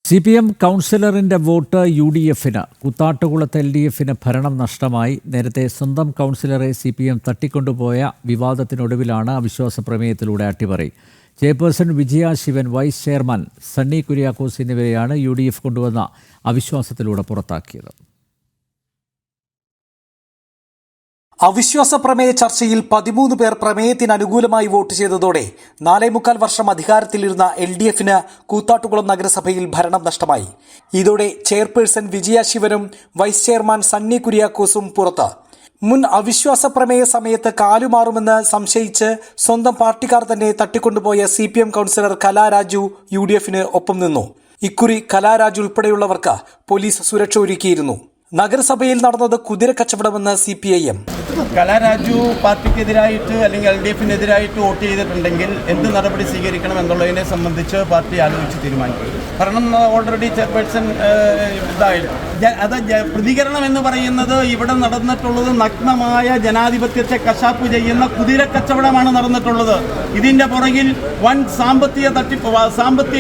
CPM കൗൺസിലറിന്റെ vote UDFിന് കൂത്താട്ടുകുളത്ത് LDFിന് ഭരണം നഷ്ടമായി. നേരത്തെ സ്വന്തം കൗൺസിലറെ CPM തട്ടിക്കൊണ്ടുപോയ വിവാദത്തിനൊടുവിലാണ് അവിശ്വാസ പ്രമേയത്തിലൂടെ അട്ടിമറി. ചെയർപേഴ്സൺ വിജയ ശിവൻ, വൈസ് ചെയർമാൻ സണ്ണി കുര്യാക്കോസ് എന്നിവരെയാണ് UDF കൊണ്ടുവന്ന അവിശ്വാസത്തിലൂടെ പുറത്താക്കിയത്. അവിശ്വാസ പ്രമേയ ചർച്ചയിൽ 13 പേർ പ്രമേയത്തിന് അനുകൂലമായി വോട്ട് ചെയ്തതോടെ 4.25 വർഷം അധികാരത്തിലിരുന്ന LDFിന് കൂത്താട്ടുകുളം നഗരസഭയിൽ ഭരണം നഷ്ടമായി. ഇതോടെ ചെയർപേഴ്സൺ വിജയ ശിവനും വൈസ് ചെയർമാൻ സണ്ണി കുര്യാക്കോസും പുറത്ത്. മുൻ അവിശ്വാസ പ്രമേയ സമയത്ത് കാലുമാറുമെന്ന് സംശയിച്ച് സ്വന്തം പാർട്ടിക്കാർ തന്നെ തട്ടിക്കൊണ്ടുപോയ CPM കൗൺസിലർ കലാരാജു UDFിന് ഒപ്പം നിന്നു. ഇക്കുറി കലാരാജു ഉൾപ്പെടെയുള്ളവർക്ക് പോലീസ് സുരക്ഷ ഒരുക്കിയിരുന്നു. നഗരസഭയിൽ നടന്നത് കുതിരക്കച്ചവടമെന്ന് CPIM. കലാരാജു പാർട്ടിക്കെതിരായിട്ട് അല്ലെങ്കിൽ LDFിനെതിരായിട്ട് വോട്ട് ചെയ്തിട്ടുണ്ടെങ്കിൽ എന്ത് നടപടി സ്വീകരിക്കണം എന്നുള്ളതിനെ സംബന്ധിച്ച് പാർട്ടി ആലോചിച്ച് തീരുമാനിക്കും. കാരണം ഓൾറെഡി ചെയർപേഴ്സൺ അത് പ്രതികരണം എന്ന് പറയുന്നത് ഇവിടെ നടന്നിട്ടുള്ളത് നഗ്നമായ ജനാധിപത്യത്തെ കശാപ്പ് ചെയ്യുന്ന കുതിരക്കച്ചവടമാണ് നടന്നിട്ടുള്ളത്. ഇതിൻ്റെ പുറകിൽ വൻ സാമ്പത്തിക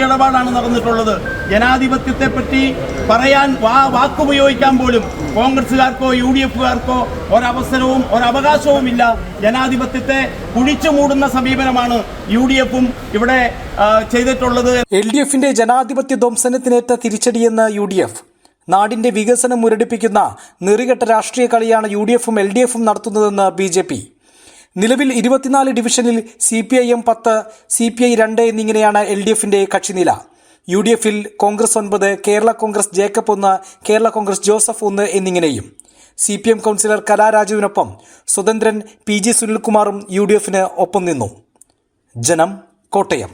ഇടപാടാണ് നടന്നിട്ടുള്ളത്. ജനാധിപത്യത്തെ പറ്റി പറയാൻ വാക്കുപയോഗിക്കാൻ പോലും കോൺഗ്രസുകാർക്കോ UDFുകാർക്കോ ഒരവസരവും ഒരവകാശവുമില്ല. ജനാധിപത്യത്തെ കുഴിച്ചു മൂടുന്ന സമീപനമാണ് UDFും ഇവിടെ ചെയ്തിട്ടുള്ളത്. LDFിന്റെ ജനാധിപത്യ ധ്വംസനത്തിനേറ്റ തിരിച്ചടിയെന്ന് UDF. നാടിന്റെ വികസനം മുരടിപ്പിക്കുന്ന നെറികെട്ട രാഷ്ട്രീയ കളിയാണ് UDFും LDFും നടത്തുന്നതെന്ന് BJP. നിലവിൽ 24 ഡിവിഷനിൽ CPIM 10, CPI 2 എന്നിങ്ങനെയാണ് LDFിന്റെ കക്ഷിനില. UDFിൽ കോൺഗ്രസ് 9, കേരള കോൺഗ്രസ് ജേക്കബ് 1, കേരള കോൺഗ്രസ് ജോസഫ് 1 എന്നിങ്ങനെയും. CPM കൗൺസിലർ കലാരാജുവിനൊപ്പം സ്വതന്ത്രൻ PG സുനിൽകുമാറും UDFിന് ഒപ്പം നിന്നു. ജനം, കോട്ടയം.